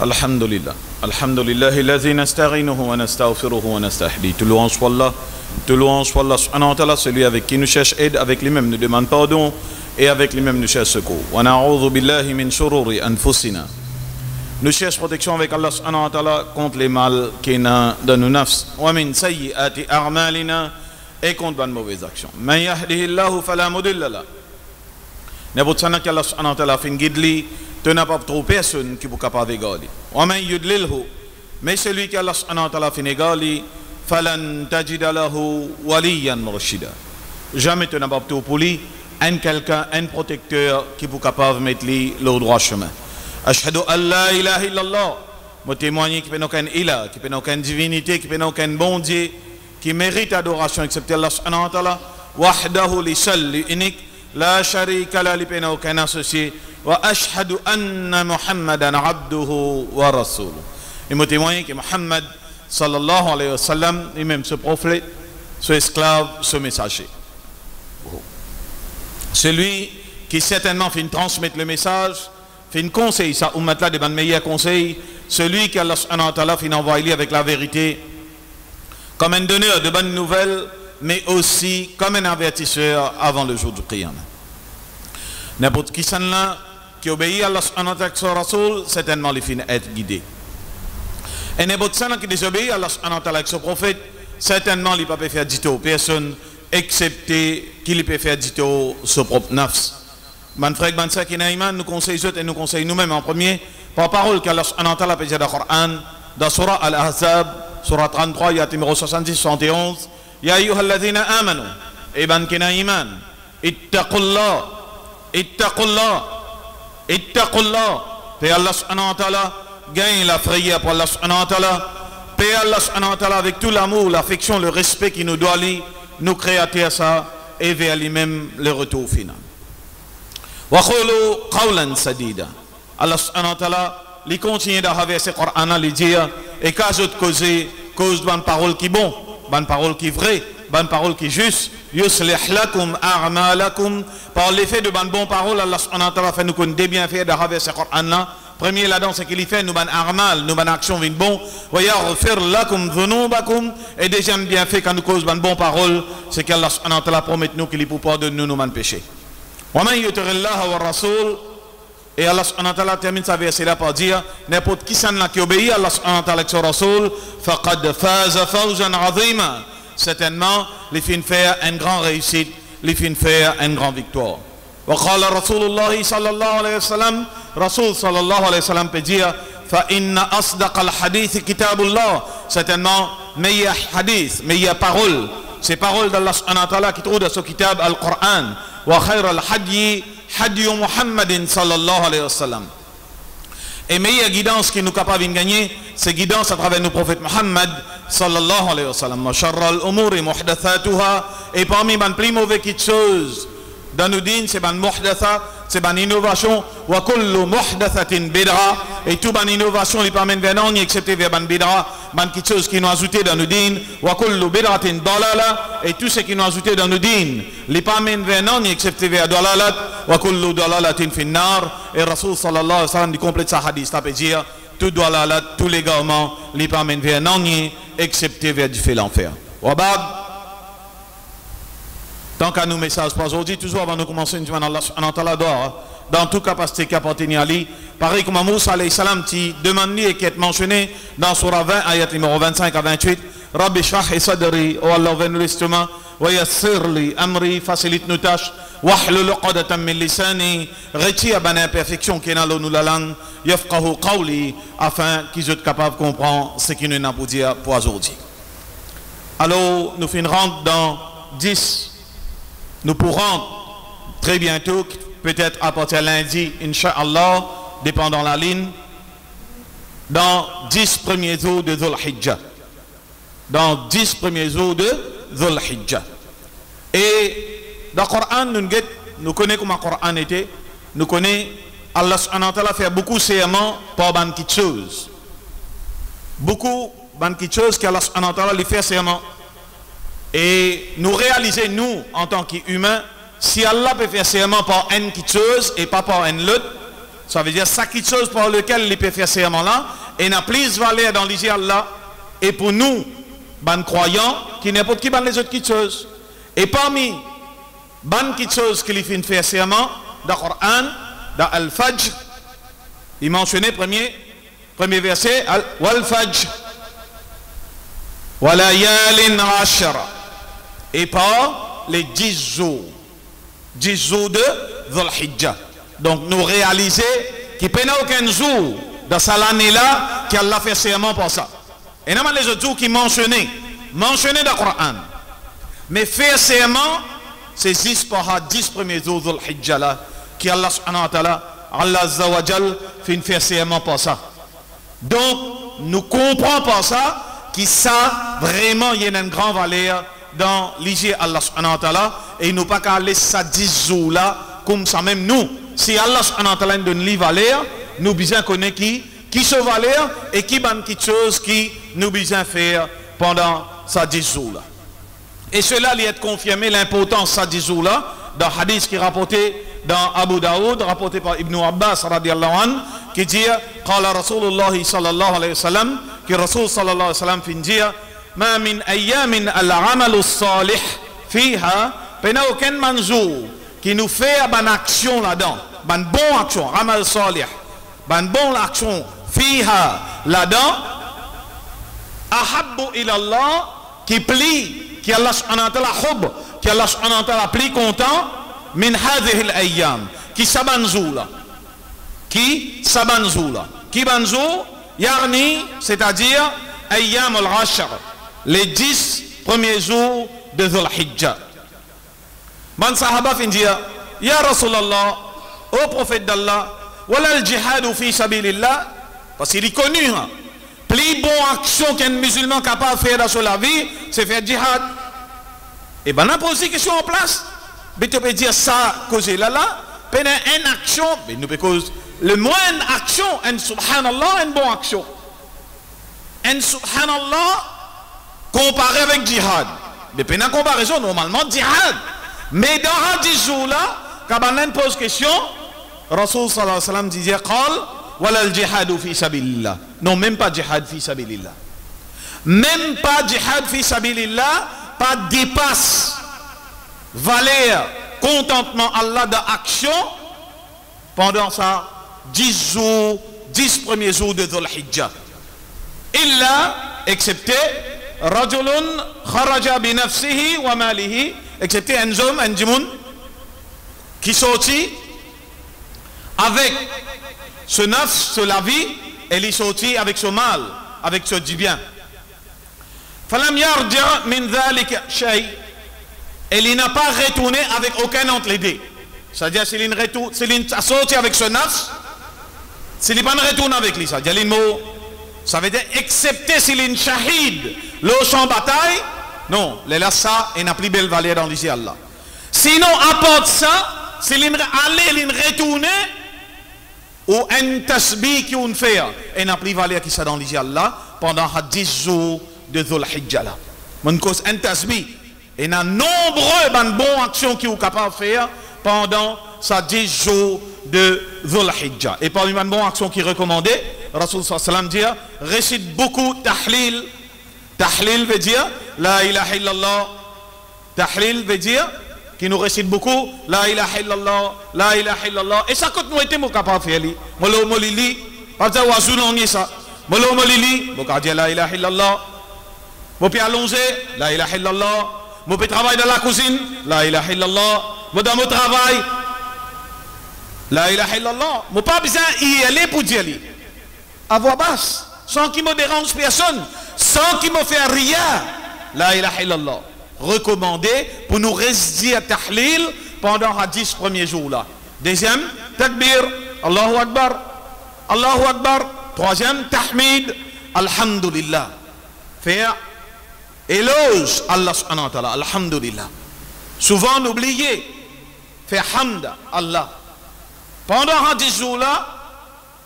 Alhamdulillah. Alhamdulillah, الذي نستعينه ونستغفره ونستهديه. Tout louange soit Allah. Tout louange soit Allah subhanahu wa ta'ala, celui avec qui nous cherche aide, avec lui-même nous demande pardon et avec lui-même nous cherche secours. Wa na'udhu billahi min shururi anfusina. Nous cherchons protection avec Allah subhanahu wa ta'ala contre les mal qui sont dans nos nafs. Wa min sayyiati a'malina, et contre les mauvaises actions. Man yahdihillahu fala mudilla la. N'importe sana qu'Allah subhanahu wa ta'ala fait guide li, tu n'as pas trop personne qui peut capable d'égaler. Wa man yudlilhu, mais celui qui Allah subhanahu wa ta'ala fait égaler, falan tajida lahu waliyan murshida. Jamais tu n'as pas trop pour lui un quelqu'un, un protecteur qui peut capable mettre lui le droit chemin. Ashhadu an la ilaha illallah. Moi témoigner qu'il n'y a aucun ilah, qu'il n'y a aucune divinité, qu'il n'y a aucun bon Dieu qui mérite adoration excepté Allah subhanahu wa ta'ala. Wahdahu li seul, li unique, la sharika la, li n'y a aucun associé. Wa ashhadu anna Muhammadan abduhu wa rasuluhu. Et moi témoigner que Muhammad sallallahu alayhi wa sallam, lui-même ce prophète, ce esclave, ce messager. Celui qui certainement fait transmettre le message, fait une conseil, ça ummat là des meilleurs conseils, celui qui Allah subhanahu wa ta'ala fait envoyer avec la vérité, comme un donneur de bonnes nouvelles, mais aussi comme un avertisseur avant le jour du qiyamah. N'importe qui s'en là, qui obéit à Allah subhanahu wa ta'ala son rasoul, certainement il finit être guidé. Et n'importe qui désobéit à Allah subhanahu wa ta'ala avec son prophète, certainement il ne peut pas faire dito aux personnes, excepté qu'il peut faire dito son propre nafs. Man frère, man ça qui n'a iman, nous conseille et nous conseille nous-mêmes en premier, par parole qu'Allah subhanahu wa ta'ala peut dire dans le Coran, dans Surah Al-Ahzab, Surah 33, ayat numéro 70-71, Ya ayyuhalladhina amanu, et ban qui n'a iman, ittaqullah, ittaqullah, ittaqullah, paix Allah subhanahu wa ta'ala, gagne la frayeur pour Allah subhanahu wa ta'ala, paix Allah subhanahu wa ta'ala avec tout l'amour, l'affection, le respect qui nous doit aller, nous créateurs ça, et vers lui-même le retour final. Wa qulu qawlan sadida. Allah subhanahu wa ta'ala, il continue d'avoir ce Coran, il dit, et qu'à autre cause d'une parole qui est bon, bonne parole qui est vraie, bonne parole qui est juste, yuslih lakum a'malakum, par l'effet de bonne parole, Allah subhanahu wa ta'ala fait nous connaître des bienfaits d'avoir ce Coran. Premier là-dedans, c'est qu'il fait nous bonnes armal, nous bonnes actions viennent bon, wa yaghfir lakum dhunubakum, et deuxième bienfait quand nous cause bonne parole, c'est qu'Allah subhanahu wa ta'ala promet nous qu'il peut pardonner nous nos péchés. Wa man yuti'illaha wa rasul, et Allah subhanahu wa ta'ala termine sa verset là par dire n'importe qui s'en là qui obéit à Allah subhanahu wa ta'ala avec son rasoul, faqad faza fawzan azima, certainement les fins faire une grande réussite, les fins faire une grande victoire. Wa qala rasulullah sallallahu alayhi wa sallam, rasul sallallahu alayhi wa sallam peut dire fa inna asdaq al hadith kitabullah, certainement meilleur hadith, meilleure parole, ces paroles d'Allah subhanahu wa ta'ala qui trouve dans ce kitab al-Qur'an. Wa khayr al-hadi hadi Muhammadin sallallahu alayhi wa sallam. Et meilleure guidance qui nous capable de gagner, c'est guidance à travers nos prophètes Muhammad sallallahu alayhi wa sallam. Wa sharra al-umuri muhdathatuha, et parmi les plus mauvaises choses dans nos dînes, c'est ban muhdatha, c'est ban innovation. Wa kullu muhdathatin bid'a, et tout ban innovation il permet vers non excepté vers ban bid'a, ban quelque chose qui nous ajouté dans nos dînes. Wa kullu bid'atin dalala, et tout ce qui nous ajouté dans nos dînes il permet vers non excepté vers dalalat. Wa kullu dalalatin fin nar, et Rasul sallallahu alayhi wa sallam dit complète sa hadith, ça veut dire tout dalalat, tous les garments il permet vers non excepté vers du feu l'enfer. Wa ba'd. Tant qu'à nous messages pour aujourd'hui, toujours avant de commencer, nous demandons Allah subhanahu wa ta'ala dans toute capacité qui appartient à lui. Pareil comme Moussa alayhi salam qui demande et qui est mentionné dans Surah 20, ayat numéro 25 à 28. Rabbi shrah sadri, oh Allah, ouvre-nous l'estomac, wa yassir li amri, facilite nos tâches, wahlul uqdatan min lisani, retire ban imperfection qui est dans nous la langue, yafqahu qawli, afin qu'ils soient capables de comprendre ce qui nous n'a pas dire pour aujourd'hui. Alors, nous finirons dans 10. Nous pourrons très bientôt, peut-être à partir de lundi, Inch'Allah, dépendant la ligne, dans 10 premiers jours de Dhul Hijjah. Dans 10 premiers jours de Dhul Hijjah. Et dans le Coran, nous connaissons comment le Coran était. Nous connaissons Allah subhanahu wa ta'ala fait beaucoup de serments pour ban petites choses. Beaucoup ban petites choses qu'Allah subhanahu wa ta'ala lui fait serment. Et nous réaliser, nous, en tant qu'humains, si Allah peut faire serment par une petite chose et pas par une autre, Ça veut dire ça quelque chose par lequel il peut faire serment là et n'a plus valeur dans l'Église Allah et pour nous ban croyants qui n'importe qui ban les autres petites choses. Et parmi ban petites choses qu'il fait faire serment dans le Coran, dans Al-Fajr, il mentionnait premier verset Wal-Fajr Walayalin Ashra et par les 10 jours de Dhul Hijjah. Donc nous réaliser qu'il n'y a aucun jour dans cette année-là qu'Allah fait serment pour ça. Et non les autres jours qui mentionnaient dans le Coran. Mais faire serment, c'est 10 premiers jours de Dhul Hijjah là, qui Allah subhanahu wa ta'ala, Allah azza wa jal, fait faire serment pour ça. Donc nous comprenons par ça que ça vraiment il y a une grande valeur dans l'Église Allah subhanahu wa ta'ala et nous pas qu'à laisser ça 10 jours là comme ça même nous. Si Allah subhanahu wa ta'ala donne les valeurs, nous besoin connaître qui se valeur et qui bonne quelque chose qui nous besoin faire pendant ces 10 jours là. Et cela lui est confirmé l'importance de ces 10 jours là dans le hadith qui est rapporté dans Abu Daoud, rapporté par Ibn Abbas radiallahu anhu, qui dit qala Rasulullah sallallahu alayhi wa sallam, que Rasul sallallahu alayhi wa sallam fin dire ma min ayyamin al-amalu salih fiha, pena aucun manjour qui nous fait une action là-dedans, une bonne action, amal salih, une bonne action fiha là-dedans, ahabbu ila Allah, qui plie, qui Allah subhanahu wa ta'ala hub, qui Allah subhanahu wa ta'ala plie content, min hadhihi al-ayyam, qui sabanzoula, qui banzou, yarni, c'est-à-dire ayyam al-ashr, les 10 premiers jours de Dhul Hijjah. Man sahaba fin dire, ya Rasulallah, ô prophète d'Allah, wala al-jihad fi sabilillah, parce qu'il est connu, hein. Plus bonne action qu'un musulman capable de faire dans sa vie, c'est faire djihad. Et ben on a posé question en place. Mais tu peux dire ça, causer là, pendant une action, mais nous peut cause le moins action, un subhanallah, une bonne action. Un subhanallah comparé avec djihad. Mais pendant comparaison, normalement, djihad. Mais dans 10 jours là, quand on pose question, Rasul sallallahu alayhi wa sallam disait, qal, wala al-jihad fi sabilillah. Non, même pas djihad fi sabilillah. Même pas djihad fi sabilillah, pas dépasse valeur, contentement Allah d'action pendant ça 10 jours, 10 premiers jours de Dhul Hijjah. Illa, excepté rajulun kharaja bi nafsihi wa malihi, excepté un homme, un djimoun qui sortit avec ce nafs, la vie, et il sortit avec ce mal, avec ce du bien. Falam yarja min dhalika shay, et il n'a pas retourné avec aucun entre les deux. C'est-à-dire s'il a sorti avec ce nafs, s'il n'est pas retourné avec lui, ça veut dire excepté s'il est shahid, le champ de bataille, non, là ça, il n'a plus belle valeur dans l'Église Allah. Sinon, apporte ça, s'il est allé, il est retourné, ou un tasbih qui on fait, il n'a plus valeur qui ça dans l'Église Allah pendant 10 jours de Dhul Hijjah là. Mon cause un tasbih, il y a nombreux bonnes actions qui sont capables de faire pendant ces 10 jours de Dhul Hijjah. Et parmi les bonnes actions qui sont recommandées, Rasul sallallahu alayhi wa sallam dit, récite beaucoup tahlil. Tahlil veut dire la ilaha illallah. Tahlil veut dire qui nous récite beaucoup la ilaha illallah, la ilaha illallah. Et ça quand nous étions capables de faire li. Molo molili, parce que wazou on y ça. Molo molili, vous dire la ilaha illallah. Vous pouvez allonger la ilaha illallah. Vous pouvez travailler dans la cuisine, la ilaha illallah. Vous dans votre travail, la ilaha illallah. Vous pas besoin y aller pour dire li. À voix basse, sans qu'il me dérange personne, sans qu'il me fasse rien. La ilaha illallah. Recommandé pour nous résister tahlil pendant les 10 premiers jours là. Deuxième, takbir, Allahu Akbar, Allahu Akbar. Troisième, tahmid, alhamdulillah. Faire éloge Allah subhanahu wa ta'ala, alhamdulillah. Souvent oublié, faire hamd Allah. Pendant les 10 jours là,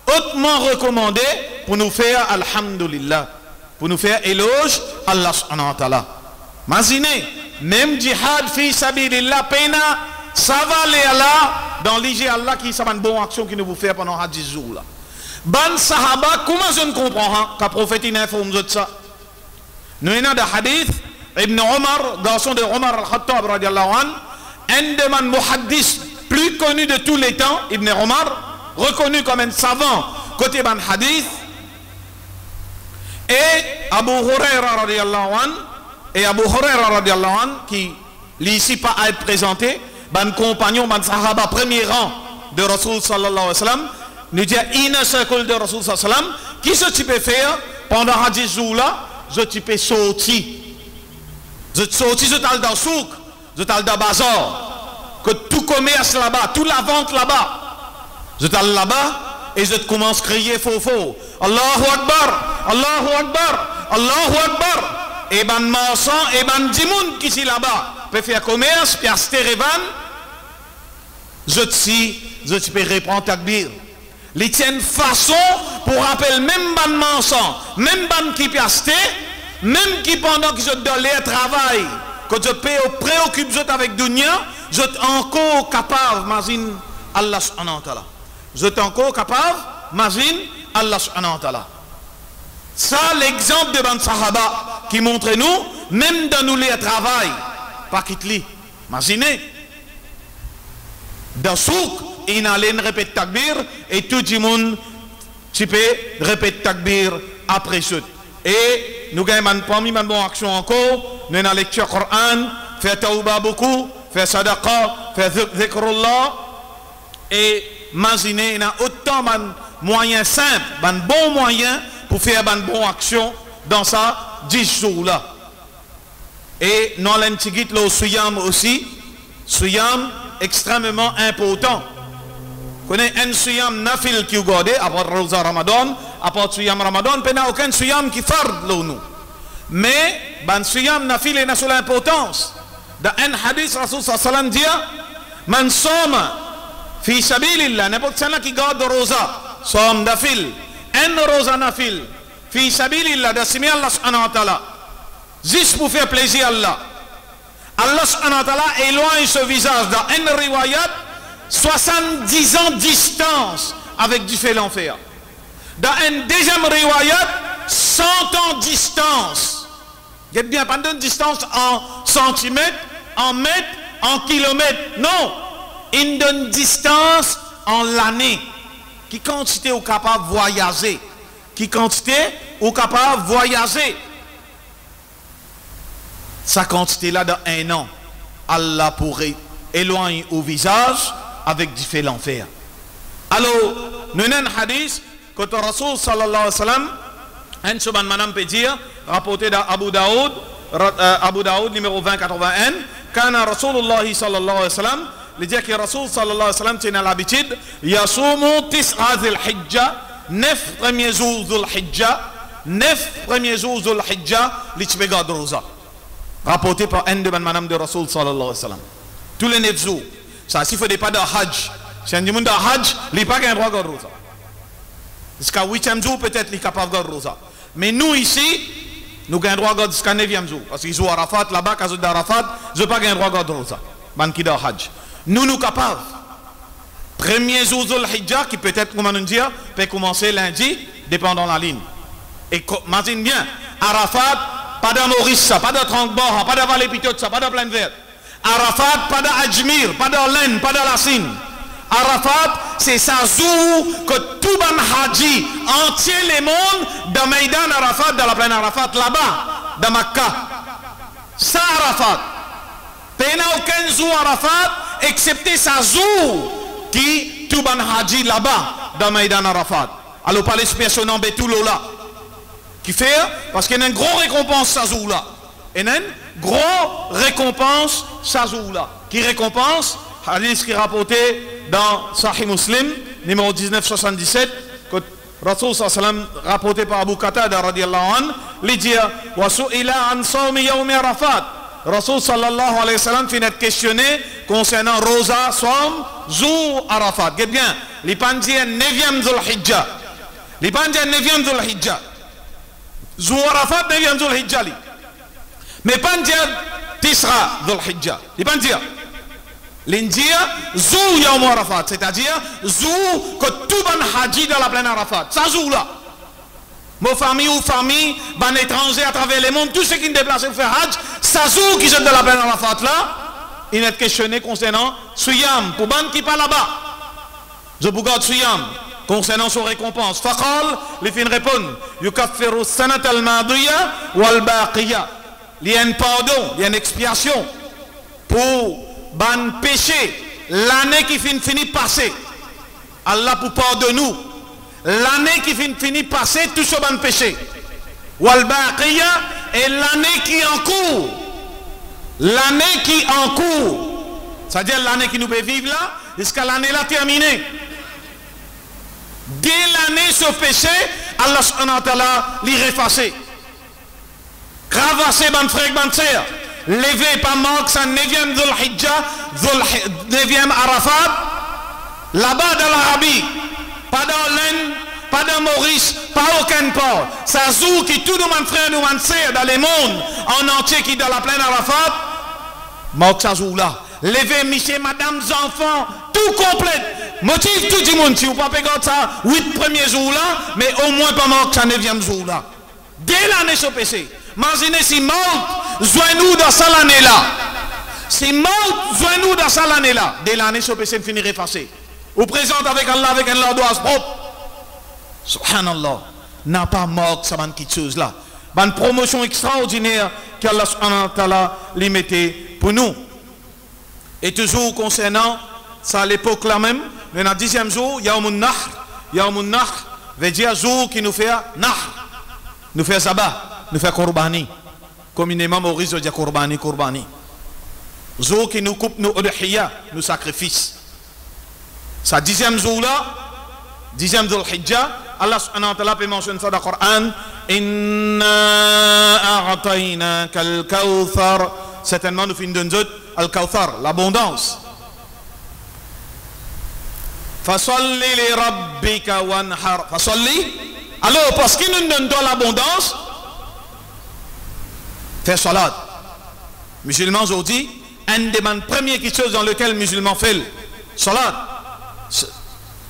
hautement recommandé pour nous faire alhamdulillah, pour nous faire éloge Allah subhanahu wa ta'ala. Imaginez, même djihad fi sabilillah, pena, ça va aller là, dans l'IG Allah qui ça une bonne action qui nous vous fait pendant 10 jours là. Ban sahaba, comment je ne comprends qu'un prophète informe de ça? Nous avons des hadiths, Ibn Omar, garçon de Omar al-Khattab, un des man muhaddis plus connu de tous les temps, Ibn Omar, reconnu comme un savant côté ban hadith, et Abu Huraira radiallahu an, qui ici pas à être présenté, ban compagnon, ban sahaba, premier rang de Rasul sallallahu alayhi wa sallam, nous dit une cercle de Rasul sallallahu alayhi wa sallam, qui ce tu peux faire pendant 10 jours là, je tu peux sortir. Je sortis, je t'allais dans le souk, je t'allais dans le bazar, que tout commerce là-bas, toute la vente là-bas, je t'allais là-bas et je te commence à crier faux. Allahu Akbar, Allahu Akbar, Allahu Akbar. Et ben marchand, et ben dimoun qui sont là-bas, peut faire commerce, puis acheter revan, je peux reprendre takbir. Les tiennent façon pour rappeler même ban marchand, même ban qui peut acheter, même qui pendant que je dois aller travail, que je préoccupe avec dunya, je suis encore capable, imagine Allah subhanahu wa ta'ala. Je suis encore capable, imagine Allah subhanahu wa ta'ala. Ça, l'exemple de Ban Sahaba qui montre nous, même dans nous les travail, pas quitte-li. Imaginez, dans souk, il allait répéter takbir et tout le monde, tu peux répéter takbir après ça. Et nous avons parmi une bonne action encore, nous avons la lecture Coran, faire tawba beaucoup, faire sadaqa, faire zikrullah, et imaginez, il y a autant de moyens simples, de bons moyens pour faire une bonne action dans ça 10 jours là. Et nous avons le suyam aussi, suyam extrêmement important. Vous connaissez un suyam nafil qui est gardé, après Rosa Ramadan, après suyam Ramadan, il n'y a aucun suyam qui farde nous. Mais, ben suyam nafil est sur l'importance. Dans un hadith, Rasul sallam dit, man soma fi sabilillah, n'importe qui qui garde rosa, som nafil, un rosa nafil, fi sabilillah, de simi Allah subhanahu wa ta'ala, juste pour faire plaisir à Allah. Allah subhanahu wa ta'ala éloigne ce visage dans un riwayat, 70 ans de distance avec du feu l'enfer. Dans un deuxième riwayat, 100 ans de distance. Il y a bien pas de distance en centimètres, en mètres, en kilomètres. Non. Une donne distance en l'année. Qui quantité est capable de voyager? Qui quantité est capable de voyager? Sa quantité là dans un an, Allah pourrait éloigner au visage avec du feu l'enfer. Alors, nous avons un hadith que le Rasul sallallahu alayhi wa sallam, un suban manam peut dire, rapporté d'Abu Daoud, numéro 2081, Kana Rasulullah sallallahu alayhi wa sallam, il dit que Rasul sallallahu alayhi wa sallam tient l'habitude, Yasumu tis'a dhul hijja, 9 premiers jours dhul hijja, 9 premiers jours dhul hijja, l'itibega de rosa. Rapporté par un de madame de Rasul sallallahu alayhi wa sallam. Tous les 9 jours. Ça, s'il faut des pas de Hajj. Si un monde de Hajj, il n'y a pas qu'un droit de rosa. Jusqu'à 8e jour, peut-être, il est capable de rosa. Mais nous, ici, nous avons un droit de jusqu'à 9e jour. Parce qu'ils jouent à Arafat, là-bas, quand ils sont à Arafat, ils n'ont pas un droit de rosa. Banki de Hajj. Nous, nous capables. Premier jour de l'Hijjah, qui peut-être, comment nous dire, peut commencer lundi, dépendant de la ligne. Et imagine bien, Arafat, pas de Maurice, pas de Trangbor, pas de Vallée Pitot, pas de Plaine Verte. Arafat, pas de Ajmir, pas de Laine, pas de Lassine. Arafat, c'est ça jour que tout le Haji, entier les mondes, dans Maïdan Arafat, dans la plaine Arafat, là-bas, dans Makkah. Ça Arafat. Il n'y a aucun jour Arafat, excepté ça jour qui tout le Haji là-bas, dans Maïdan Arafat. Alors, pas l'expression en Betoulo là. Qui fait, parce qu'il y a une grosse récompense ce jour-là. Il y a une grosse récompense ce jour-là. Qui récompense, hadith qui est rapporté dans Sahih Muslim, numéro 1977, que Rasul sallallahu alayhi wa sallam, rapporté par Abu Qatada radiallahu anhu, il dit, wa su'ila an sawmi yawmi Arafat. Rasul sallallahu alayhi wa sallam finit de questionner concernant Rosa, Som, jour Arafat. Qu'est-ce bien? Les pandien 9e Dhul Hijjah. Les pandien 9e Dhul Hijjah. Zou Arafat 9e Dhul Hijjah. Mais pas dire Tisra Dhul Hijjah. Il pas dire. L'india, zou Yom Arafat, c'est-à-dire zou que tout ban haji dans la plaine Arafat. Ça zou là. Nos familles ou familles, ban étrangers à travers le monde, tous ceux qui ne déplacent pour faire hajj, ça zou qui sont dans la plaine Arafat là, il est questionné concernant Suyam, pour ban qui pas là-bas. Je vous garde Suyam, concernant son récompense. Faqal, les fins répondent, yukaffiru sanat al-madiya wal baqiya. Il y a un pardon, il y a une expiation pour ban péché, l'année qui finit passer. Allah pour pardonner nous. L'année qui finit passer, tout ce ban péché. Wal baqiya est l'année qui en cours. L'année qui en cours. C'est-à-dire l'année qui nous peut vivre là, jusqu'à l'année là terminée. Dès l'année ce péché, Allah subhanahu wa ta'ala l'y effacer. Gravasser ban frère, ban sœur. Levé par manque sa 9e Dhul Hijjah, 9e Arafat, là-bas dans l'Arabie, pas dans l'Inde, pas dans Maurice, pas aucun port. Ça joue qui tout le monde frère, nous sœur dans le monde en entier qui dans la plaine Arafat, manque ça joue là. Levé, monsieur, madame, enfants, tout complet. Motif tout le monde, si vous ne pouvez pas ça, 8 premiers jours là, mais au moins pas manque ça 9e jour là. Dès l'année ce péché. Imaginez si mort, joignez-nous dans ça l'année là. Si mort, joignez-nous dans ça l'année là. Dès l'année, ce péché finit effacé. Vous présente avec Allah, avec un l'ardoise propre. Subhanallah. N'a pas mort, ça va quelque chose là. Une promotion extraordinaire qu'Allah subhanahu wa ta'ala lui mettait pour nous. Et toujours concernant, ça à l'époque là même, le 10e jour, Yawmun Nahr. Yawmun Nahr veut dire jour qui nous fait Nahr. Nous fait Sabah. Nous faisons Korbani. Communément, Maurice dit Korbani, Korbani. Jour qui nous coupe nos udhiyya, nos sacrifices. Sa 10e jour là, 10e Dhul Hijjah, Allah subhanahu wa ta'ala peut mentionner ça dans le Coran. Inna a'tainaka al-kawthar. Certainement, nous finissons de al-kawthar, l'abondance. Fasalli li rabbika wanhar. Fasalli. Alors, parce qu'il nous donne l'abondance, faire salat. Musulmans aujourd'hui, une des premières choses dans lesquelles les musulmans font salat.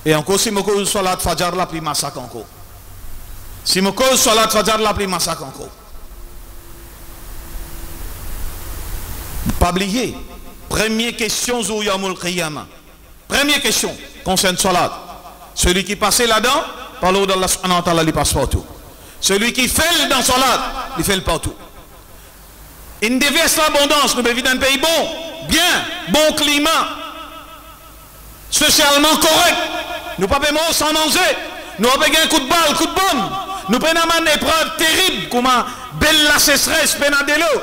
Et encore, si je cause salat fajar, la plus massacre encore. Si je cause salat fajar, la plus massacre encore. Pas oublier. Première question, Zou Yawmul Qiyamah. Première question, concerne salat. Celui qui passe là-dedans, par l'eau d'Allah subhanahu wa ta'ala, il passe partout. Celui qui fait dans salat, il fait partout. Il déverse l'abondance, nous vivons dans un pays bon, bien, bon climat, socialement correct. Nous ne pouvons pas sans manger. Nous avons un coup de balle, coup de bombe. Nous prenons une épreuve terrible, comme belle la sécheresse, peine de l'eau,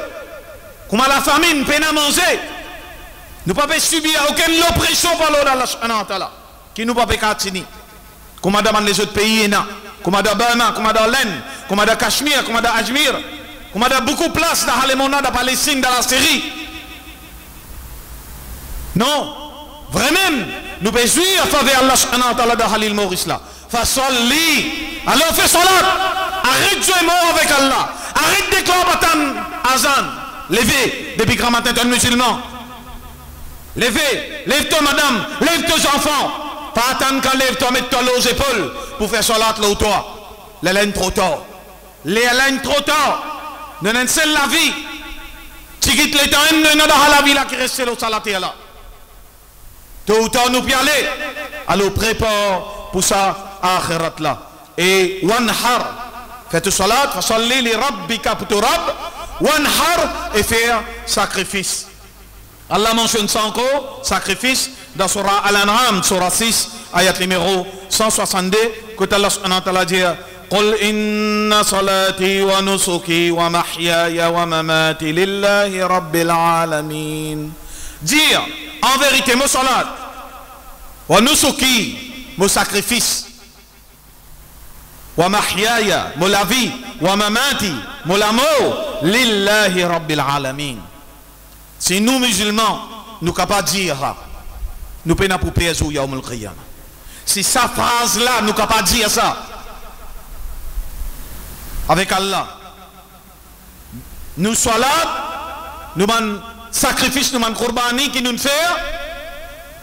comme la famine, peine à manger. Nous ne pouvons pas subir aucune oppression par l'eau d'Allah subhanahu wa ta'ala, qui nous ne pouvons pas tenir. Comme dans les autres pays, comme dans Burma, comme dans l'Inde, comme dans Cachemire, comme dans Ajmir. Comme il y a beaucoup de place dans le monde, dans la Palestine, dans la Syrie. Non, vraiment, nous pouvons jouir à faveur Allah subhanahu wa ta'ala dans Halil Maurice là. Fasolli. Alors fais salat. Arrête de jouer mort avec Allah. Arrête de déclarer batan azan. Levez, depuis grand matin, tu es un musulman. Levez, lève-toi madame, lève tes enfants. Pas attendre qu'à lève-toi, mets-toi aux épaules pour faire salat là où toi. L'hélène trop tard. L'hélène trop tard. Nous avons seul la vie. Si quitte les temps, nous avons la vie là qui reste au salaté là. Tôt ou tard, nous pouvons aller. Alors prépare pour ça à Akhirat là. Et wanhar. Faites salat, fasalli li rabbika pour ton Rabb. Wanhar et faire sacrifice. Allah mentionne ça encore, sacrifice, dans Surah Al-An'am, Surah 6, ayat numéro 162, que Allah subhanahu wa ta'ala dit. قل إن صلاتي ونسكي ومحياي ومماتي لله رب العالمين. Dire en vérité mon salat, wa nusuki, mon sacrifice, wa mahyaya, mon la vie, wa mamati, mon la mort, lillahi rabbil alamin. Si nous musulmans, nous capables de dire, nous pouvons pour payer au Yawmul Qiyamah. Si sa phrase là, nous capables de dire ça. Avec Allah. Nous salat, nous man sacrifice, nous man qurbani qui nous fait,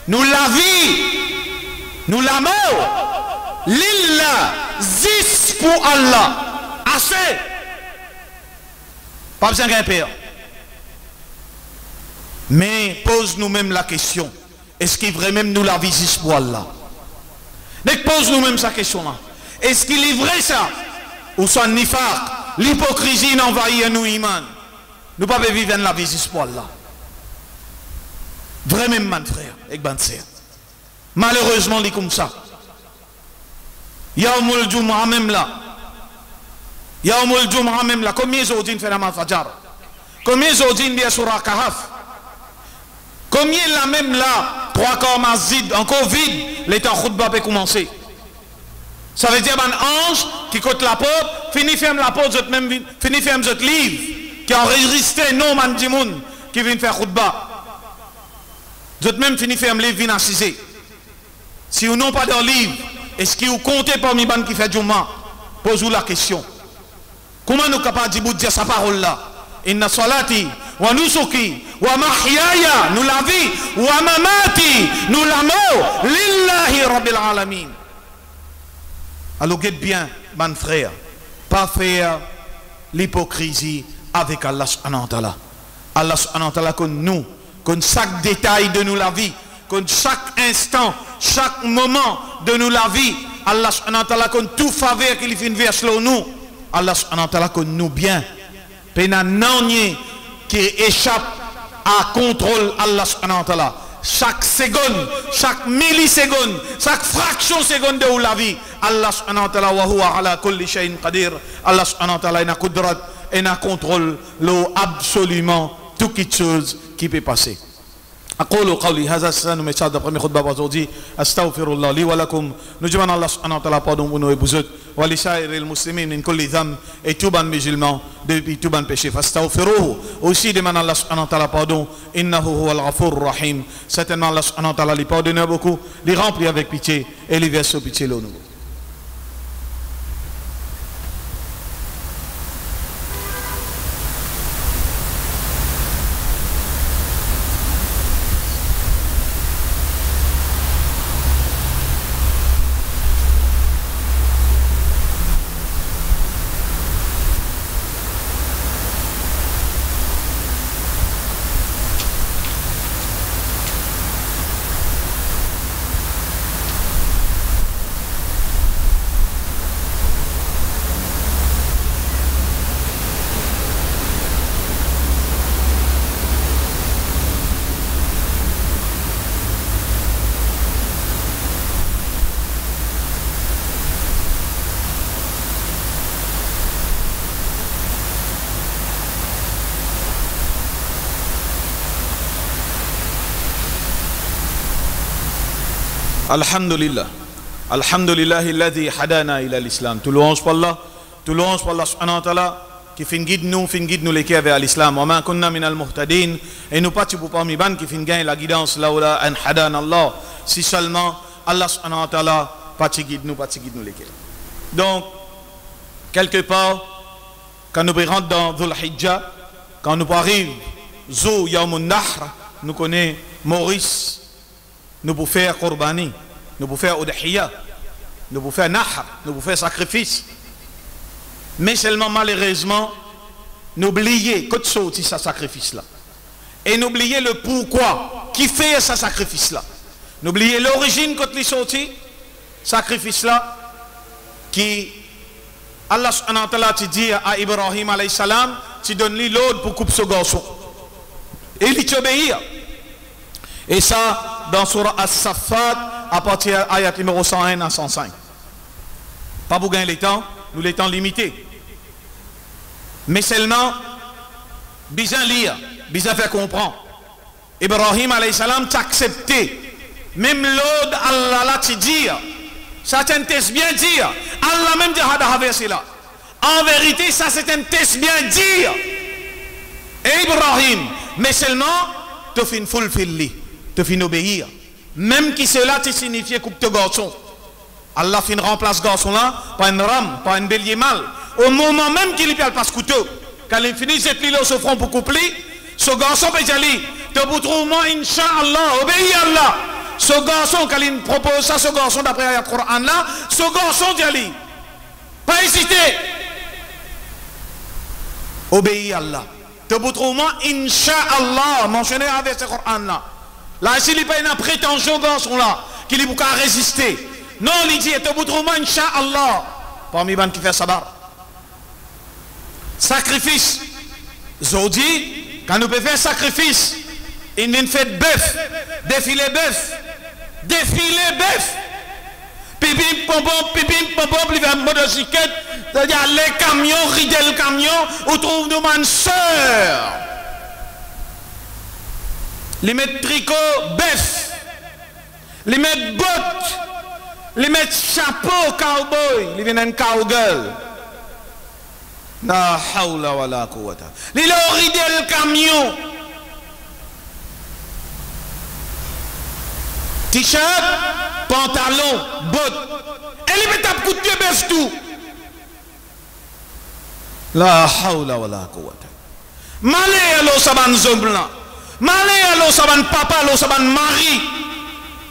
nous la vie, nous la mort, lillah, zis pour Allah, assez. Pas besoin d'un père. Mais pose nous-mêmes la question, est-ce qu'il vrai même nous la vie zis pour Allah? Donc pose nous-mêmes sa question-là. Est-ce qu'il est vrai ça? Ou soit nifaq, l'hypocrisie n'envahit nous iman. Nous ne pouvons pas vivre la vie zis pour Allah. Vraiment, mon frère, et mon sœur. Malheureusement, il est comme ça. Yaoumul Jum'a même là. Yaoumul Jum'a même là. Combien d'odines fait la Fajar? Combien d'odines bien sur la Kahaf? Combien là même là, 3 corps mazid, encore vide, l'état khutbah peut commencer. Ça veut dire un ange qui cote la porte, finit ferme la porte, finit ferme votre livre, qui a enregistré non man dimoun, qui vient faire khutbah. Vous même fini ferme livre, vient assiser. Si vous n'avez pas de livre, est-ce que vous comptez parmi les gens qui fait Juma? Posez-vous la question. Comment nous sommes capables de dire sa parole là? Inna salati wa nusuki wa mahyaya, nous la vie, wa mamati, nous la mort, lillahi rabbil alamin. Alors, guette bien, mon frère, pas faire l'hypocrisie avec Allah subhanahu wa ta'ala. Allah subhanahu wa ta'ala comme nous, comme chaque détail de nous la vie, comme chaque instant, chaque moment de nous la vie, Allah subhanahu wa ta'ala comme tout faveur qu'il fait une verse sur nous, Allah subhanahu wa ta'ala comme nous bien. Pena nanye qui échappe à contrôle Allah subhanahu wa ta'ala. Chaque seconde, chaque milliseconde, chaque fraction seconde de la vie, Allah subhanahu wa ta'ala wa huwa ala kulli shay'in qadir. Allah subhanahu wa ta'ala ina kudrat, ina contrôle l'eau absolument toute chose qui peut passer. أقول قولي هذا السنة مشاهد premier خطبة بزوجي أستغفر الله لي ولكم نجمع الله سبحانه وتعالى pardon pour nous et vous autres ولسائر المسلمين من كل ذنب et tout ban musulman depuis tout ban péché فاستغفروه aussi demande Allah سبحانه وتعالى pardon إنه هو الغفور الرحيم certainement Allah سبحانه وتعالى lui pardonne beaucoup lui remplit avec pitié et lui verse pitié le nouveau. Alhamdulillah. Alhamdulillah alladhi hadana ila l'islam. Tout louange pour Allah. Tout louange pour Allah subhanahu wa ta'ala qui fin guide nous les vers l'islam. Wa ma kunna min al-muhtadin. Et nous pas pour parmi ban qui fin gagne la guidance là où là an hadana Allah. Si seulement Allah subhanahu wa ta'ala pas guide nous les Donc quelque part quand nous rentrons dans Dhul Hijjah, quand nous arrivons Zou Yawmun Nahr, nous connaissons Maurice. Nous pouvons faire Qurbani, nous pouvons faire Udhiyya, nous pouvons faire Nahr, nous pouvons faire sacrifice. Mais seulement malheureusement, nous oublions que ce sacrifice-là. Et nous oublions le pourquoi, qui fait ce sacrifice-là. Nous oublions l'origine quand il sorti, sacrifice-là, qui Allah subhanahu wa ta'ala dit à Ibrahim alayhi salam, tu donnes lui l'ordre pour couper ce garçon. Et il t'obéit. Et ça, dans Surah As-Saffat, à partir de l'ayat numéro 101 à 105. Pas pour gagner les temps, nous les temps limités. Mais seulement, bien lire, bien faire comprendre. Ibrahim alayhi salam t'a accepté. Même l'ordre Allah l'a dit. Ça c'est un test bien dire. Allah même dit à verset là. En vérité, ça c'est un test bien dire. Et Ibrahim, mais seulement, tu fais une fulfilli. Te fin obéir. Même qui cela te signifie coupe de garçon. Allah fin remplace garçon là par une rame, par un bélier mâle. Au moment même qu'il lui passe couteau, quand il finit cette lille au front pour coupler, ce garçon peut dire, te boutrou moi, Inch'Allah, obéis Allah. ce garçon, quand il propose ça, ce garçon d'après le Coran là, ce garçon dit, pas hésiter. Obéis à Allah. Te boutrement, Inch'Allah, mentionné avec ce Coran là. Là, s'il n'y a pas une prétention garçon là, qu'il est pour résister. Non, il dit, te boutrement, Inch'Allah. Parmi les gens qui font sabar. Sacrifice. Zodi, quand nous pouvons faire sacrifice, il vient faire bœuf, défiler bœuf, pipi pompon, puis faire motocyclette, c'est-à-dire les camions, rider le camion, où trouve nous une sœur. Les mettre tricot, bœuf, les mettre bottes, les mettre chapeau, cowboy, les viennent un cowgirl. La hawla wa la quwwata. Les rider le camion. T-shirt, pantalon, bottes. Et les mettre à coup de pied, baisse tout. La hawla wa la quwwata. Malé à l'eau saban zomblan. Malé à l'eau saban papa, l'eau saban mari.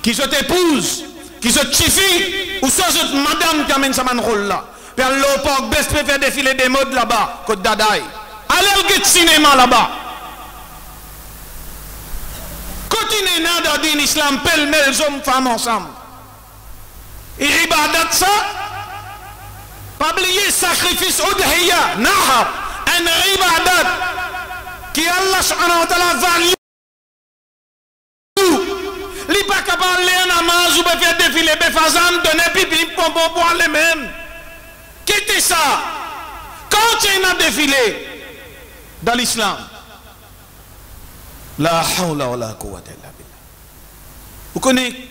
Qui se t'épouse, qui se chifie, ou soit cette madame qui amène saban rôle là. Puis l'eau porc, baisse faire défiler des modes là-bas, côte d'Adaï. Allez au cinéma là-bas. Continuez dans l'islam, pêle-mêle, hommes, femmes ensemble. Et ibadat ça, pas oublier sacrifice udhiya, nahar, un ibadat qui Allah subhanahu wa ta'ala value. Li pas capable de namaz ou de faire défiler des fazan, donner pipi, pompon pour les mêmes. Quittez ça. Quand il y a un défilé dans l'islam, la hawla wa la quwwata illa billah. Vous connaissez,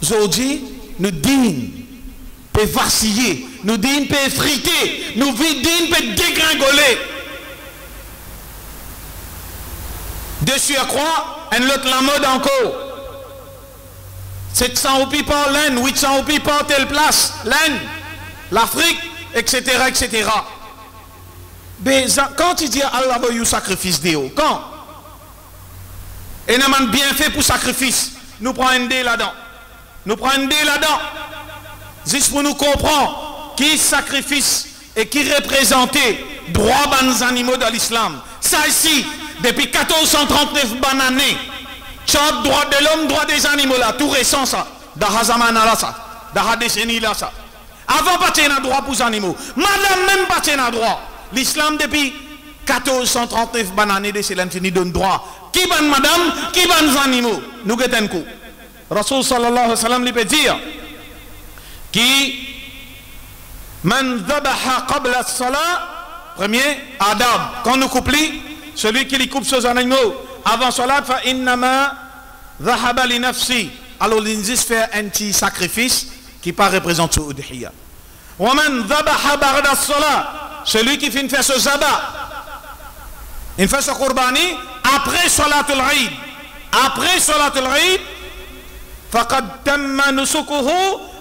aujourd'hui, nous dînes peut vaciller, nous dînes peut effriter, nous dînes peut dégringoler. Dessus à quoi, un autre la mode encore. 700 roupies par l'Inde, 800 roupies par telle place, l'Inde, l'Afrique, etc., etc. Mais quand il dit Allah veut you sacrifice Dieu, quand? Et nous avons bien fait pour sacrifice. Nous prenons un dé là-dedans. Nous prenons un dé là-dedans. Juste pour nous comprendre qui sacrifice et qui représentait droit des animaux dans l'islam. Ça ici, depuis 1439 années, droit de l'homme, droit des animaux là, tout récent ça. Dans Hazaman là ça. Dans la décennie là ça. Avant pas tenir droit pour les animaux. Madame même pas tenir droit. L'islam depuis 1439 années de cela fini donne droit. Qui ban madame, qui ban les animaux. Nous guettons un coup. Rasul sallallahu alayhi wa sallam lui peut dire qui man dhabaha qabla as-salat, premier adab. Quand nous couplons, celui qui lui coupe ses animaux avant salat fa innama dhahaba li nafsi. Alors il fait un petit sacrifice qui pas représente ce udhiya. Wa man dhabaha ba'da as-salat, celui qui finit faire ce zabat, il fait ce qurbani après salatul Eid. Après salatul Eid, faqad tamma nusukuhu,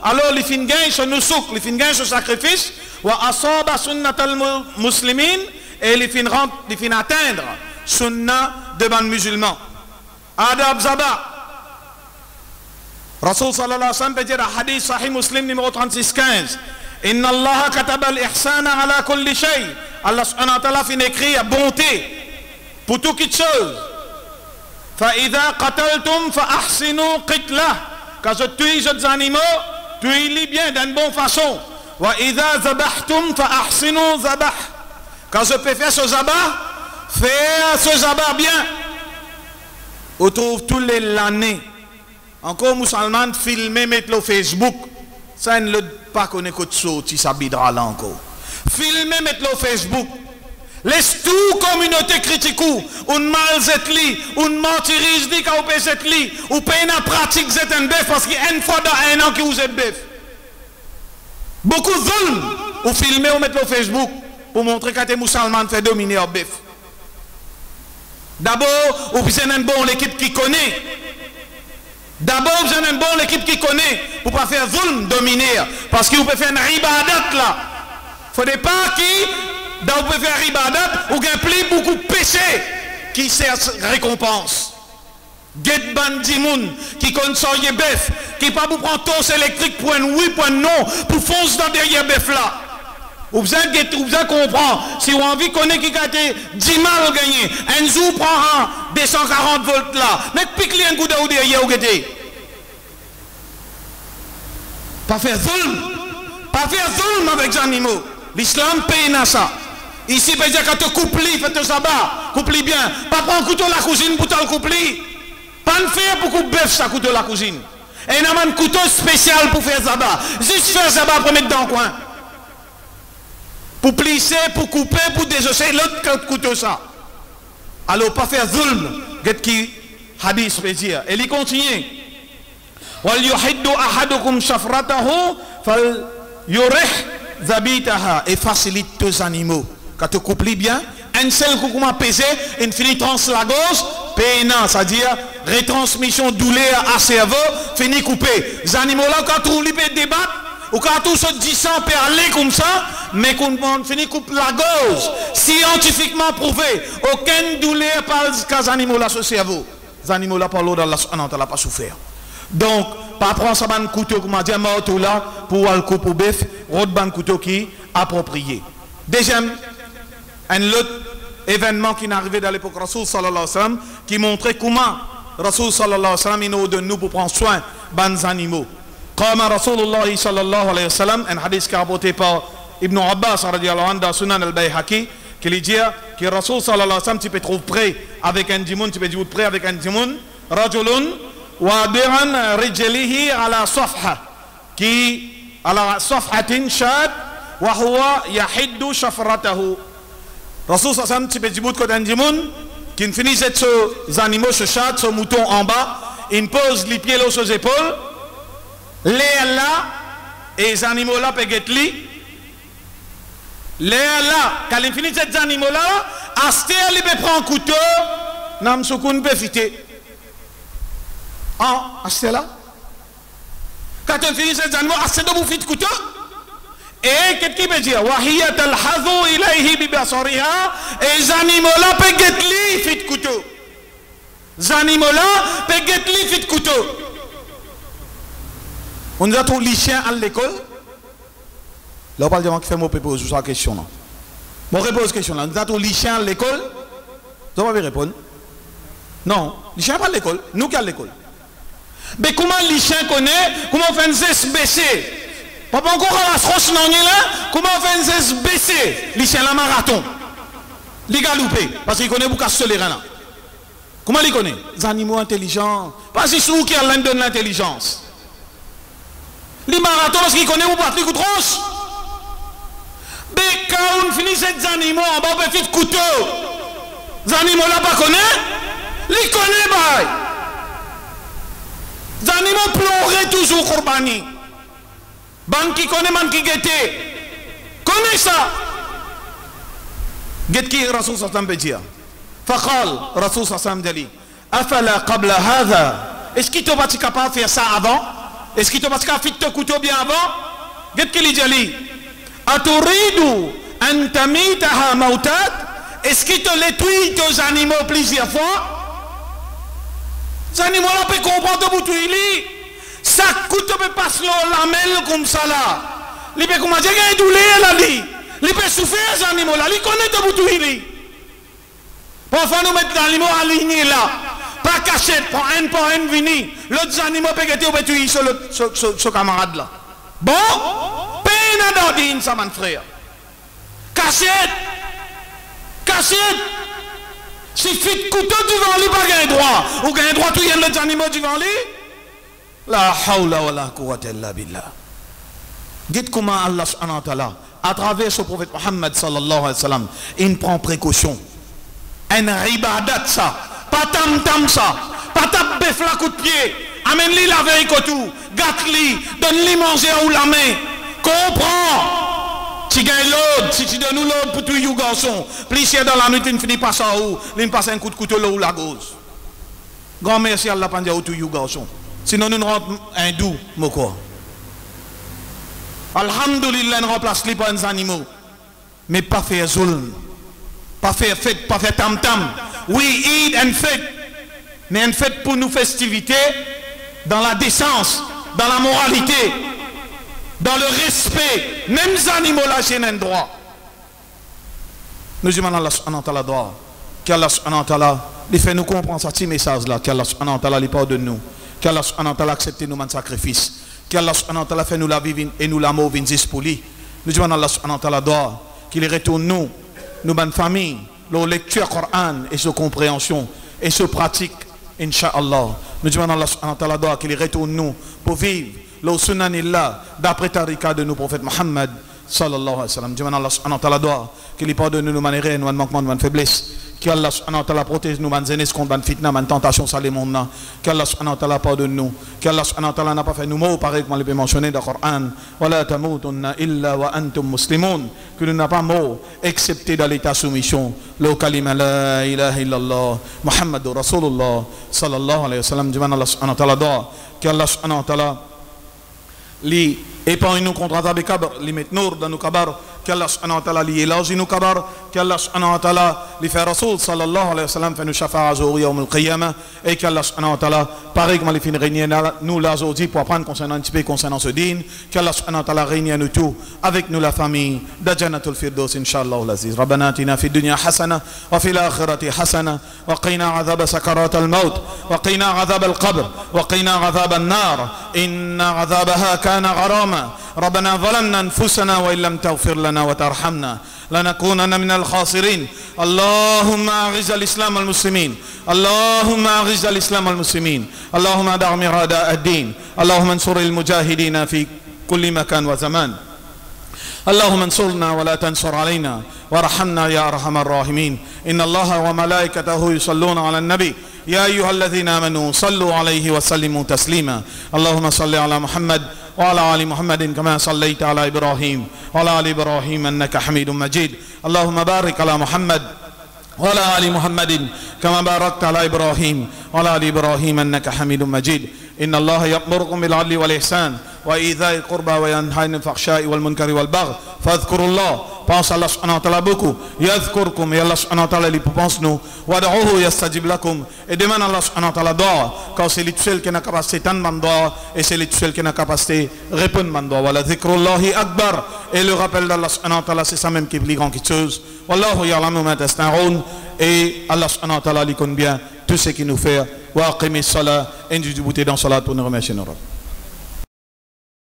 alors il finit ce nusuk, il finit ce sacrifice, wa asaba sunnatal muslimin, et il finit atteindre sunna devant les musulmans. Adab Zaba. Rasul sallallahu alayhi wa sallam peut dire hadith sahih muslim numéro 36-15. Inna Allah kataba al-ihsana ala kulli shay. Allah subhanahu wa ta'ala finit écrit à bonté pour toute chose. Fa idha qataltum fa ahsinu qitlah. Quand je tue les animaux, tuez-les bien d'une bonne façon. Wa idha zabahtum fa ahsinu zabah. Quand je peux faire ce zabat, faire ce zabat bien. On trouve tous les l'année. Encore musulmans filmer, mettre le Facebook. Ça ne le pas connaître que tu s'habillera là encore. Filmer, mettre le Facebook. Laisse tout communauté critique ou mal zetli, ou mentirise dit qu'on peut zetli, ou paye une pratique zetten bœuf parce qu'il y a une fois dans un an qui vous êtes bœuf. Beaucoup de zulm, ou filmer ou mettre le Facebook pour montrer que les musulmans fait dominer au bœuf. D'abord, vous avez une bonne équipe qui connaît. D'abord, vous avez une bonne équipe qui connaît pour ne pas faire zulm dominer. Parce que vous pouvez faire une ibadat là. Il ne faut pas qui, dans vous pouvez faire ibadat, ou qu'il y a beaucoup de péchés qui servent récompense. Get bandimoun qui consoye bœuf, qui pas pour prendre tos électrique pour un oui, pour un non, pour foncer dans derrière bœuf là. Vous besoin comprendre. Si vous avez envie de connaître qui a été 10 mal gagné, un jour prend 240 volts là, mais pique-lui un coup de derrière ou pas faire zulm. Pas faire zulm avec les animaux. L'islam paye dans ça. Ici, peut dire quand tu coupes, faites le sabbat, coupe bien. Pas prendre un couteau de la cuisine pour te le couper. Pas le faire pour couper bœuf, ça couteau de la cuisine. Et il y a un couteau spécial pour faire sabbat. Juste faire sabbat pour mettre dans le coin. Pour plisser, pour couper, pour désosser, l'autre couteau ça. Alors, pas faire zulm. Qu'est-ce qui hadith peut dire. Et il continue. وَلْيُحِدُّ أَحَدُكُمْ شَفْرَتَهُ فَلْيُرِحْ ذَبِيتَهَا. Et facilite tes animaux. Quand tu coupes bien, un seul coup comment peser, une finit trans la gauche, pénant, c'est-à-dire retransmission douleur à cerveau, fini couper. Les animaux là, quand tu les débattre, ou quand tout se dit ça, peut aller comme ça, mais quand on finit couper la gauche, scientifiquement prouvé, aucune douleur par les animaux là sur le cerveau. Les animaux là, par l'eau, on n'a pas souffert. Donc, pas prendre ça un couteau comme dit tout là pour le couper au bœuf, autre ban couteau qui est approprié. Deuxième, un autre événement qui est arrivé dans l'époque Rasoul sallallahu alayhi wa sallam, qui montrait comment Rasoul sallallahu alayhi wa sallam il nous donne nous pour prendre soin des animaux. Comme Rasulullah sallallahu alayhi wa sallam, un hadith qui est rapporté par Ibn Abbas radiallahu anhu dans Sunan al-Bayhaqi, qui lui dit que Rasoul sallallahu alayhi wa sallam tu peux trouver prêt avec un dimoun, tu peux dire prêt avec un dimoun, rajulun wadi'an rijlihi ala safha, qui ala safhatin shad wa huwa yahiddu shafratahu. Rasoul sallallahu alayhi wa sallam tu peux dire côté un dimoun qui finit ces animaux, ce chat, ce mouton en bas, il pose les pieds là sur les épaules, les là, et les animaux là peuvent être li. Les là, quand il finit ces animaux là, Asté il peut prendre un couteau, nam soukoun peut fiter. Ah, Asté là. Quand il finit ces animaux, Asté de vous fit couteau. Et qu'est-ce qu'il veut dire? Wahiyat al-hadhu ilayhi bi basariha. Et les animaux là peuvent être li fit couteau. Les animaux là peuvent être li fit couteau. On a tous les chiens à l'école. Là, on parle de gens qui font mon pépé sur la question. Bon, repose la question là. On a tous les chiens à l'école. Vous avez répondre? Non, les chiens pas à l'école. Nous qui à l'école. Mais comment les chiens connaissent? Comment on fait un SBC? Pas encore à la France, non, là. Comment on fait un SBC? Les chiens là, marathon. Les galoupés. Parce qu'ils connaissent beaucoup de les là. Comment ils connaissent? Les animaux intelligents. Parce que c'est nous qui allons donner l'intelligence. Les marathons, parce qu'ils connaissent ou pas, les coups de tronche. Mais quand on finit ces animaux, on va faire un couteau. Les animaux là pas connaissent. Les connaissent pas. Les animaux pleurent toujours Korbani. Ban qui connaît, man qui guette. Connaît ça. Guette qui Rasoul sallam peut dire. Faqal, Rasoul sallam dit. Afala qabla hadha. Est-ce qu'il t'a capable de faire ça avant? Est-ce qu'il t'a pas capable de faire un couteau bien avant? Guette qui dit. Aturidu an tamitaha mautat. Est-ce qu'il te détruit tes animaux plusieurs fois? Les animaux là peuvent comprendre pour tout il. Ça coûte peut passer la mêle comme ça là. Il peut commencer à douleur là li. Il peut souffrir les animaux là. Il connaît tout pour tout il. Parfois nous mettons les animaux alignés là. Pas cachette, pour un vini. L'autre animal peut être tué sur ce camarade là. Bon? Peine d'ordine ça mon frère. Cachette. Cachette. Si fit couteau devant lui, pas gain droit. Ou gain droit tout y a l'autre animal devant lui. La hawla wa la quwwata illa billah. Dites comment Allah subhanahu wa ta'ala, à travers ce prophète Muhammad sallallahu alayhi wa sallam, il prend précaution. Un ibadat ça. Pas tam ça. Pas tape bœuf la coup de pied. Amène-lui la veille tout. Gâte-lui. Donne-lui manger ou la main. Comprends. Si tu gagnes l'autre, si tu donnes l'autre pour tout le garçon, plus dans la nuit, tu ne finis pas ça où. Il passe un coup de couteau là ou la gauche. Grand merci à Allah pour tout le garçon. Sinon, nous rentrons un doux, mon quoi. Alhamdulillah, nous remplace les bons animaux. Mais pas faire zulm. Pas faire fête, pas faire tam-tam. We eat and fit. mais une fête pour nous festivités dans la décence, dans la moralité, dans le respect. Même les animaux là, j'ai un droit. Nous demandons à Allah subhanahu wa ta'ala droit. Qu'Allah subhanahu wa ta'ala lui fait nous comprendre ce petit message là. Qu'Allah subhanahu wa ta'ala lui pardonne nous. Qu'Allah subhanahu wa ta'ala accepte nous notre sacrifice. Qu'Allah subhanahu wa ta'ala fait nous la vie et nous la mort vins pour lui. Nous demandons à Allah subhanahu wa ta'ala droit. Qu'il retourne nous, bonnes familles, leur lecture Coran et sa compréhension et sa pratique, Inch'Allah. Nous demandons à Allah subhanahu wa ta'ala qu'il retourne nous pour vivre le sunanillah d'après tarika de nos prophètes Muhammad sallallahu alayhi wa sallam. Nous demandons à Allah subhanahu wa ta'ala qu'il pardonne nous manières, nous manquements, nous faiblesses. Qu'Allah subhanahu wa ta'ala protège nous, manzénes contre ban fitna, ban tentation, ça les mondes. Qu'Allah subhanahu wa ta'ala pardonne nous. Qu'Allah subhanahu wa ta'ala n'a pas fait nous mots, pareil comme on l'a mentionné dans le Coran. Wala tamutunna illa wa antum muslimun. Que nous n'avons pas mot, excepté dans l'état soumission. Le kalima la ilaha illallah. Muhammadur Rasulullah sallallahu alayhi wa sallam. Demande Allah subhanahu wa ta'ala qu'Allah subhanahu wa ta'ala li épargne nous contre Azab et Kabar, li met nour dans nos kabar, qu'Allah subhanahu wa ta'ala li élargit nos kabar, qu'Allah subhanahu wa ta'ala li fait Rasoul sallallahu alayhi wa sallam fait nous shafa'a zouri yawm al-qiyamah, et qu'Allah subhanahu wa ta'ala pareil comme il fait régner nous là aujourd'hui pour apprendre concernant un petit peu concernant ce din, qu'Allah subhanahu wa ta'ala règne nous tout avec nous la famille de Jannatul Firdaus inshallah al-aziz. Rabbana atina fid dunya hasana wa fil akhirati hasana wa qina adhab sakarat al-maut wa qina adhab al-qabr wa qina adhab an-nar inna adhabaha kana gharama. ربنا ظلمنا أنفسنا وإن لم تغفر لنا وترحمنا لنكونن من الخاسرين. اللهم أعز الإسلام والمسلمين. اللهم أعز الإسلام والمسلمين. اللهم دعم أعداء الدين. اللهم انصر المجاهدين في كل مكان وزمان. اللهم انصرنا ولا تنصر علينا وارحمنا يا أرحم الراحمين. إن الله وملائكته يصلون على النبي يا أيها الذين آمنوا صلوا عليه وسلموا تسليما. اللهم صل على محمد وعلى آل محمد كما صليت على إبراهيم وعلى آل إبراهيم إنك حميد مجيد. اللهم بارك على محمد وعلى آل محمد كما باركت على إبراهيم وعلى آل إبراهيم إنك حميد مجيد. إن الله يأمركم بالعدل والإحسان وإيتاء القربى وينهى عن الفحشاء والمنكر والبغي فاذكروا الله. Pense à Allah subhanahu wa ta'ala beaucoup. Yadhkurkum, et Allah subhanahu wa ta'ala lui pense nous. Wad'uhu yastajib lakum. Et demande à Allah subhanahu wa ta'ala doa, car c'est lui seul qui n'a capacité tant de doa, et c'est lui seul qui n'a capacité répondre de doa. Wala dhikrullahi akbar. Et le rappel d'Allah subhanahu wa ta'ala, c'est ça même qui est plus grand que chose. Wallahu ya'lamu ma tasna'un. Et Allah subhanahu wa ta'ala lui connaît bien tout ce qu'il nous fait. Wa aqimis salat. Et nous débouter dans salat pour nous remercier nos rabbis.